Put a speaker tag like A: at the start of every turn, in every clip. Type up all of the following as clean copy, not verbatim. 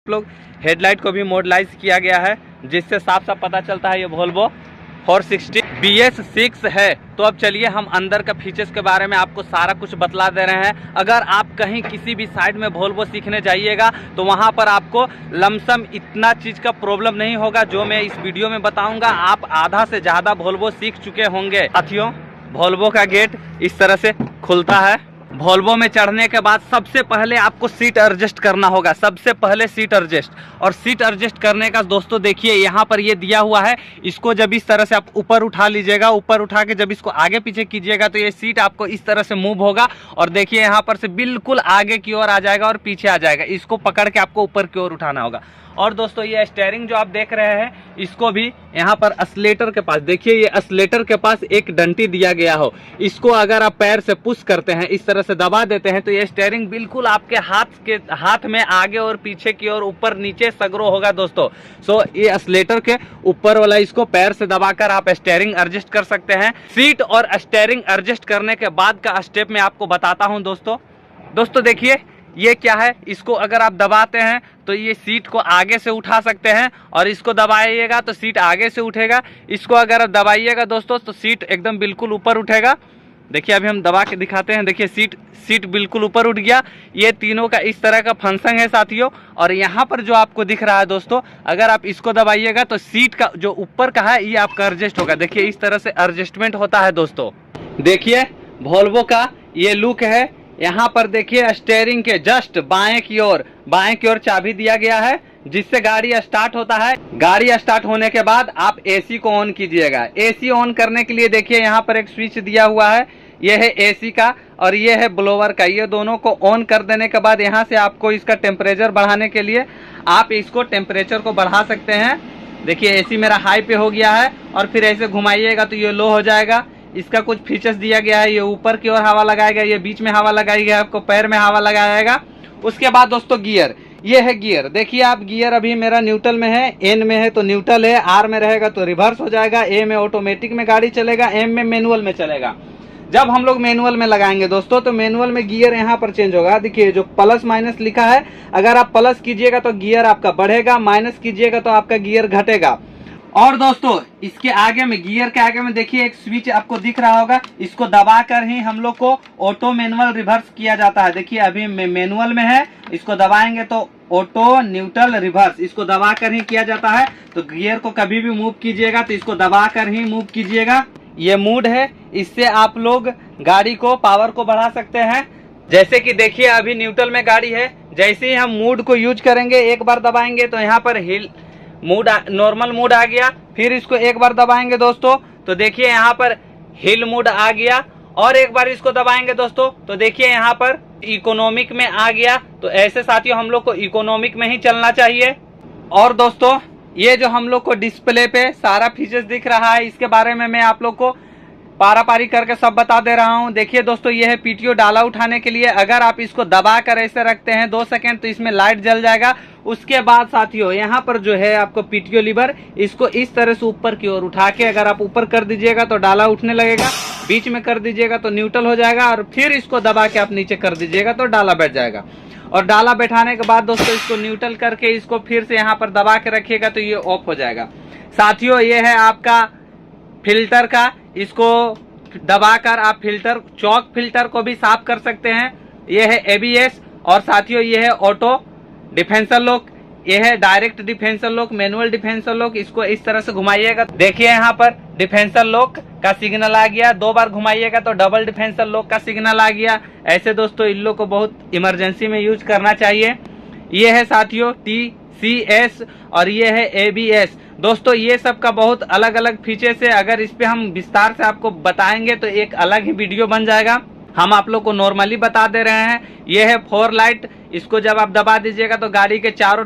A: लोग हेडलाइट को भी मॉडलाइज किया गया है, जिससे साफ साफ पता चलता है ये वोल्वो 460 BS6 है। तो अब चलिए हम अंदर का फीचर्स के बारे में आपको सारा कुछ बतला दे रहे हैं। अगर आप कहीं किसी भी साइड में वोल्वो सीखने जाइएगा तो वहां पर आपको लमसम इतना चीज़ का प्रॉब्लम नहीं होगा जो मैं इस वीडियो में बताऊंगा। आप आधा से ज़्यादा वोल्वो सीख चुके होंगे। साथियों, वोल्वो का गेट इस तरह से खुलता है। वोल्वो में चढ़ने के बाद सबसे पहले आपको सीट एडजस्ट करना होगा, सबसे पहले सीट एडजस्ट। और सीट एडजस्ट करने का दोस्तों देखिए यहाँ पर ये दिया हुआ है, इसको जब इस तरह से आप ऊपर उठा लीजिएगा, ऊपर उठा के जब इसको आगे पीछे कीजिएगा तो ये सीट आपको इस तरह से मूव होगा और देखिए यहाँ पर से बिल्कुल आगे की ओर आ जाएगा और पीछे आ जाएगा। इसको पकड़ के आपको ऊपर की ओर उठाना होगा। और दोस्तों ये स्टीयरिंग जो आप देख रहे हैं, इसको भी यहाँ पर असलेटर के पास देखिए, ये असलेटर के पास एक डंटी दिया गया हो, इसको अगर आप पैर से पुश करते हैं, इस तरह से दबा देते हैं तो ये स्टीयरिंग बिल्कुल आपके हाथ में आगे और पीछे की ओर ऊपर नीचे सगरो होगा दोस्तों। सो ये असलेटर के ऊपर वाला इसको पैर से दबाकर आप स्टीयरिंग एडजस्ट कर सकते हैं। सीट और स्टीयरिंग एडजस्ट करने के बाद का स्टेप मैं आपको बताता हूँ दोस्तों देखिए ये क्या है। इसको अगर आप दबाते हैं तो ये सीट को आगे से उठा सकते हैं और इसको दबाइएगा तो सीट आगे से उठेगा। इसको अगर आप दबाइएगा दोस्तों तो सीट एकदम बिल्कुल ऊपर उठेगा। देखिए अभी हम दबा के दिखाते हैं, देखिए सीट बिल्कुल ऊपर उठ गया। ये तीनों का इस तरह का फंक्शन है साथियों। और यहाँ पर जो आपको दिख रहा है दोस्तों, अगर आप इसको दबाइएगा तो सीट का जो ऊपर का है ये आपका एडजस्ट होगा। देखिए इस तरह से एडजस्टमेंट होता है दोस्तों। देखिए वोल्वो का ये लुक है। यहाँ पर देखिए स्टीयरिंग के जस्ट बाएं की ओर चाबी दिया गया है, जिससे गाड़ी स्टार्ट होता है। गाड़ी स्टार्ट होने के बाद आप एसी को ऑन कीजिएगा। एसी ऑन करने के लिए देखिए यहाँ पर एक स्विच दिया हुआ है, यह है एसी का और ये है ब्लोअर का। ये दोनों को ऑन कर देने के बाद यहाँ से आपको इसका टेम्परेचर बढ़ाने के लिए आप इसको टेम्परेचर को बढ़ा सकते हैं। देखिए एसी मेरा हाई पे हो गया है और फिर ऐसे घुमाइएगा तो ये लो हो जाएगा। इसका कुछ फीचर्स दिया गया है, ये ऊपर की ओर हवा लगाएगा, ये बीच में हवा लगाएगा, आपको पैर में हवा लगाएगा। उसके बाद दोस्तों गियर, ये है गियर। देखिए आप गियर अभी मेरा न्यूट्रल में है, एन में है तो न्यूट्रल है, आर में रहेगा तो रिवर्स हो जाएगा, ए में ऑटोमेटिक में गाड़ी चलेगा, एम में मैनुअल में चलेगा। जब हम लोग मैनुअल में लगाएंगे दोस्तों तो मैनुअल में गियर यहाँ पर चेंज होगा। देखिए जो प्लस माइनस लिखा है, अगर आप प्लस कीजिएगा तो गियर आपका बढ़ेगा, माइनस कीजिएगा तो आपका गियर घटेगा। और दोस्तों इसके आगे में, गियर के आगे में देखिए एक स्विच आपको दिख रहा होगा, इसको दबाकर ही हम लोग को ऑटो मैनुअल रिवर्स किया जाता है। देखिए अभी मैनुअल में है, इसको दबाएंगे तो ऑटो न्यूट्रल रिवर्स, इसको दबाकर ही किया जाता है। तो गियर को कभी भी मूव कीजिएगा तो इसको दबाकर ही मूव कीजिएगा। ये मूड है, इससे आप लोग गाड़ी को पावर को बढ़ा सकते हैं। जैसे कि देखिए अभी न्यूट्रल में गाड़ी है, जैसे ही हम मूड को यूज करेंगे, एक बार दबाएंगे तो यहाँ पर हिल मूड नॉर्मल मूड आ गया। फिर इसको एक बार दबाएंगे दोस्तों तो देखिए यहाँ पर हिल मूड आ गया। और एक बार इसको दबाएंगे दोस्तों तो देखिए यहाँ पर इकोनॉमिक में आ गया। तो ऐसे साथियों हम लोग को इकोनॉमिक में ही चलना चाहिए। और दोस्तों ये जो हम लोग को डिस्प्ले पे सारा फीचर्स दिख रहा है, इसके बारे में मैं आप लोग को पारा पारी करके सब बता दे रहा हूँ। देखिए दोस्तों ये है पीटीओ डाला उठाने के लिए। अगर आप इसको दबा कर ऐसे रखते हैं 2 सेकंड तो इसमें लाइट जल जाएगा। उसके बाद साथियों यहाँ पर जो है आपको पीटीओ लीवर, इसको इस तरह से ऊपर की ओर उठा के अगर आप ऊपर कर दीजिएगा तो डाला उठने लगेगा, बीच में कर दीजिएगा तो न्यूट्रल हो जाएगा और फिर इसको दबा के आप नीचे कर दीजिएगा तो डाला बैठ जाएगा। और डाला बैठाने के बाद दोस्तों इसको न्यूट्रल करके इसको फिर से यहाँ पर दबा के रखिएगा तो ये ऑफ हो जाएगा। साथियों ये है आपका फिल्टर का, इसको दबाकर आप चौक फिल्टर को भी साफ कर सकते हैं। ये है एबीएस। और साथियों ये है ऑटो डिफेंसर लॉक, ये है डायरेक्ट डिफेंसर लॉक, मैनुअल डिफेंसर लॉक। इसको इस तरह से घुमाइएगा, देखिए यहाँ पर डिफेंसर लॉक का सिग्नल आ गया। 2 बार घुमाइएगा तो डबल डिफेंसर लॉक का सिग्नल आ गया। ऐसे दोस्तों इन लोग को बहुत इमरजेंसी में यूज करना चाहिए। ये है साथियों TCS और ये है ABS। दोस्तों ये सब का बहुत अलग अलग फीचर्स है। अगर इस पे हम विस्तार से आपको बताएंगे तो एक अलग ही वीडियो बन जाएगा। हम आप लोग को नॉर्मली बता दे रहे हैं। ये है 4 लाइट, इसको जब आप दबा दीजिएगा तो गाड़ी के चारों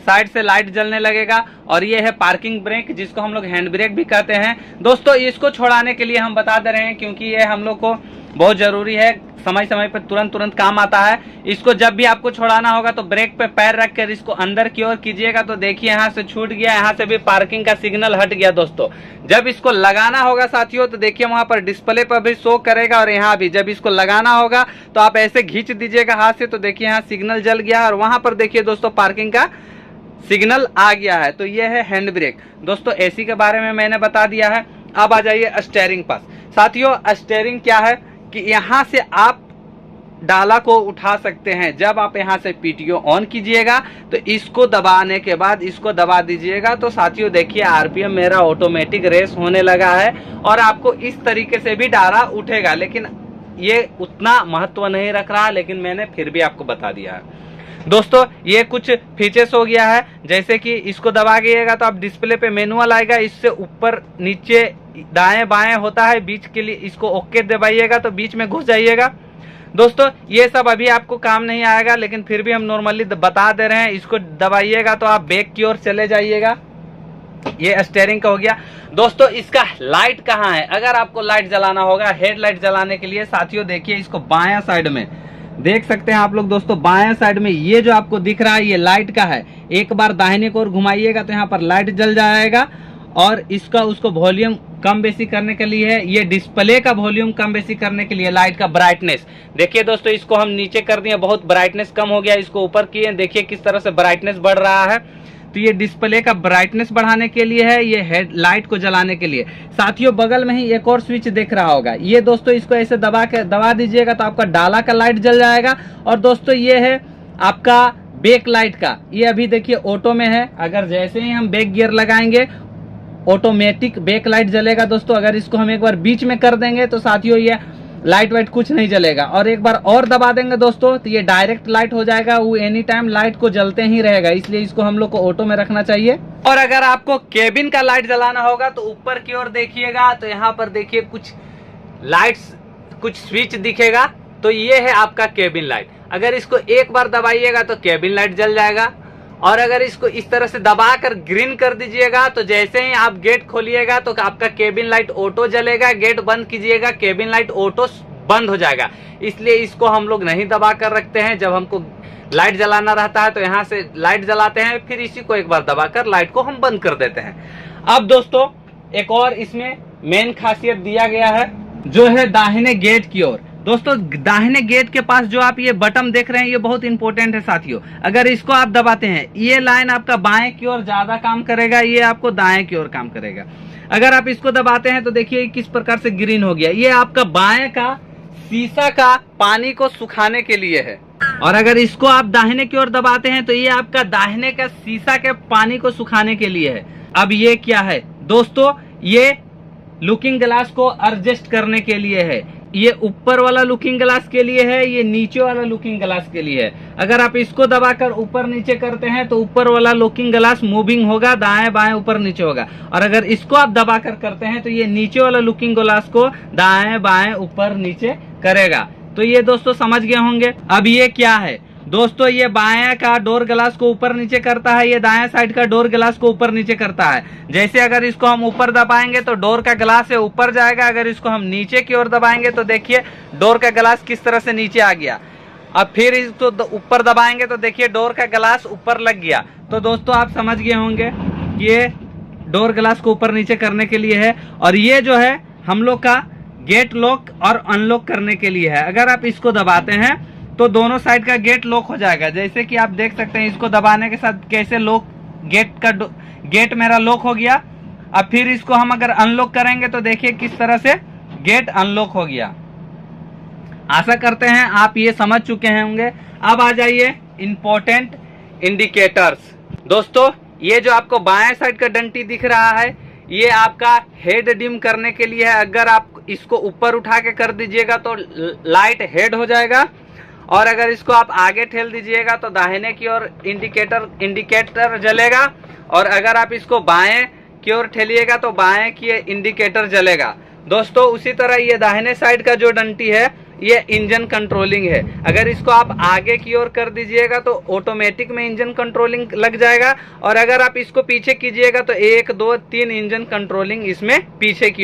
A: साइड से लाइट जलने लगेगा। और ये है पार्किंग ब्रेक, जिसको हम लोग हैंड ब्रेक भी कहते हैं। दोस्तों इसको छोड़ाने के लिए हम बता दे रहे हैं क्योंकि ये हम लोग को बहुत जरूरी है, समय समय पर तुरंत काम आता है। इसको जब भी आपको छोड़ाना होगा तो ब्रेक पे पैर रख कर इसको अंदर की ओर कीजिएगा तो देखिए यहाँ से छूट गया, यहाँ से भी पार्किंग का सिग्नल हट गया। दोस्तों जब इसको लगाना होगा साथियों तो देखिए वहां पर डिस्प्ले पर भी शो करेगा और यहाँ भी जब इसको लगाना होगा तो आप ऐसे खींच दीजिएगा हाथ से तो देखिए यहाँ सिग्नल जल गया और वहां पर देखिए दोस्तों पार्किंग का सिग्नल आ गया है। तो ये है हैंड ब्रेक। दोस्तों एसी के बारे में मैंने बता दिया है। अब आ जाइए स्टीयरिंग पास। साथियों स्टीयरिंग क्या है कि यहाँ से आप डाला को उठा सकते हैं। जब आप यहाँ से पीटीओ ऑन कीजिएगा तो इसको दबाने के बाद इसको दबा दीजिएगा तो साथियों देखिए आरपीएम मेरा ऑटोमेटिक रेस होने लगा है और आपको इस तरीके से भी डाला उठेगा। लेकिन ये उतना महत्व नहीं रख रहा, लेकिन मैंने फिर भी आपको बता दिया है। दोस्तों ये कुछ फीचर्स हो गया है, जैसे कि इसको दबा गइएगा तो आप डिस्प्ले पे मैनुअल आएगा, इससे ऊपर नीचे दाएं बाएं होता है। बीच के लिए इसको ओके दबाइएगा तो बीच में घुस जाइएगा। दोस्तों ये सब अभी आपको काम नहीं आएगा, लेकिन फिर भी हम नॉर्मली बता दे रहे हैं। इसको दबाइएगा तो आप बैक की ओर चले जाइएगा। ये स्टीयरिंग का हो गया। दोस्तों इसका लाइट कहाँ है? अगर आपको लाइट जलाना होगा, हेडलाइट जलाने के लिए साथियों देखिए इसको बायां साइड में देख सकते हैं आप लोग। दोस्तों बायां साइड में ये जो आपको दिख रहा है ये लाइट का है। एक बार दाहिने की ओर घुमाइएगा तो यहाँ पर लाइट जल जाएगा और इसका उसको वॉल्यूम कम बेसी करने के लिए है। ये डिस्प्ले का वॉल्यूम कम बेसी करने के लिए लाइट का ब्राइटनेस। देखिए दोस्तों इसको हम नीचे कर दिए, बहुत ब्राइटनेस कम हो गया। इसको ऊपर किए, देखिए किस तरह से ब्राइटनेस बढ़ रहा है। तो ये डिस्प्ले का ब्राइटनेस बढ़ाने के लिए है, ये हेड लाइट को जलाने के लिए। साथियों बगल में ही एक और स्विच दिख रहा होगा, ये दोस्तों इसको ऐसे दबा दीजिएगा तो आपका डाला का लाइट जल जाएगा। और दोस्तों ये है आपका बैक लाइट का, ये अभी देखिए ऑटो में है। अगर जैसे ही हम बैक गियर लगाएंगे ऑटोमेटिक बैक लाइट जलेगा। दोस्तों अगर इसको हम एक बार बीच में कर देंगे तो साथियों ये लाइट वाइट कुछ नहीं जलेगा। और एक बार और दबा देंगे दोस्तों तो ये डायरेक्ट लाइट हो जाएगा, वो एनी टाइम लाइट को जलते ही रहेगा। इसलिए इसको हम लोग को ऑटो में रखना चाहिए। और अगर आपको केबिन का लाइट जलाना होगा तो ऊपर की ओर देखिएगा तो यहाँ पर देखिए कुछ लाइट्स, कुछ स्विच दिखेगा, तो ये है आपका केबिन लाइट। अगर इसको एक बार दबाइएगा तो केबिन लाइट जल जाएगा। और अगर इसको इस तरह से दबाकर ग्रीन कर दीजिएगा तो जैसे ही आप गेट खोलिएगा तो आपका केबिन लाइट ऑटो जलेगा। गेट बंद कीजिएगा, केबिन लाइट ऑटो बंद हो जाएगा। इसलिए इसको हम लोग नहीं दबा कर रखते हैं। जब हमको लाइट जलाना रहता है तो यहाँ से लाइट जलाते हैं, फिर इसी को एक बार दबाकर लाइट को हम बंद कर देते हैं। अब दोस्तों एक और इसमें मेन खासियत दिया गया है जो है दाहिने गेट की ओर। दोस्तों दाहिने गेट के पास जो आप ये बटन देख रहे हैं ये बहुत इंपॉर्टेंट है साथियों। अगर इसको आप दबाते हैं ये लाइन आपका बाएं की ओर ज्यादा काम करेगा, ये आपको दाएं की ओर काम करेगा। अगर आप इसको दबाते हैं तो देखिए किस प्रकार से ग्रीन हो गया। ये आपका बाएं का शीशा का पानी को सुखाने के लिए है। और अगर इसको आप दाहिने की ओर दबाते हैं तो ये आपका दाहिने का शीशा के पानी को सुखाने के लिए है। अब ये क्या है दोस्तों? ये लुकिंग ग्लास को एडजस्ट करने के लिए है। ये ऊपर वाला लुकिंग ग्लास के लिए है, ये नीचे वाला लुकिंग ग्लास के लिए है। अगर आप इसको दबाकर ऊपर नीचे करते हैं तो ऊपर वाला लुकिंग ग्लास मूविंग होगा, दाएं बाएं ऊपर नीचे होगा। और अगर इसको आप दबाकर करते हैं तो ये नीचे वाला लुकिंग ग्लास को दाएं बाएं ऊपर नीचे करेगा। तो ये दोस्तों समझ गए होंगे। अब ये क्या है दोस्तों? ये बाएं का डोर ग्लास को ऊपर नीचे करता है, ये दाएं साइड का डोर ग्लास को ऊपर नीचे करता है। जैसे अगर इसको हम ऊपर दबाएंगे तो डोर का ग्लास है ऊपर जाएगा। अगर इसको हम नीचे की ओर दबाएंगे तो देखिए डोर का ग्लास किस तरह से नीचे आ गया। अब फिर इसको ऊपर दबाएंगे तो देखिए डोर का ग्लास ऊपर लग गया। तो दोस्तों आप समझ गए होंगे कि ये डोर ग्लास को ऊपर नीचे करने के लिए है। और ये जो है हम लोग का गेट लॉक और अनलॉक करने के लिए है। अगर आप इसको दबाते हैं तो दोनों साइड का गेट लॉक हो जाएगा। जैसे कि आप देख सकते हैं इसको दबाने के साथ कैसे लॉक गेट मेरा लॉक हो गया। अब फिर इसको हम अगर अनलॉक करेंगे तो देखिए किस तरह से गेट अनलॉक हो गया। आशा करते हैं आप ये समझ चुके होंगे। अब आ जाइए इंपॉर्टेंट इंडिकेटर्स। दोस्तों ये जो आपको बाएं साइड का डंटी दिख रहा है ये आपका हेड डिम करने के लिए है। अगर आप इसको ऊपर उठा के कर दीजिएगा तो लाइट हेड हो जाएगा। और अगर इसको आप आगे ठेल दीजिएगा तो दाहिने की ओर इंडिकेटर जलेगा। और अगर आप इसको बाएं की ओर ठेलिएगा तो बाएं की इंडिकेटर जलेगा। दोस्तों उसी तरह ये दाहिने साइड का जो डंटी है ये इंजन कंट्रोलिंग है। अगर इसको आप आगे की ओर कर दीजिएगा तो ऑटोमेटिक में इंजन कंट्रोलिंग लग जाएगा। और अगर आप इसको पीछे कीजिएगा तो 1 2 3 इंजन कंट्रोलिंग इसमें पीछे की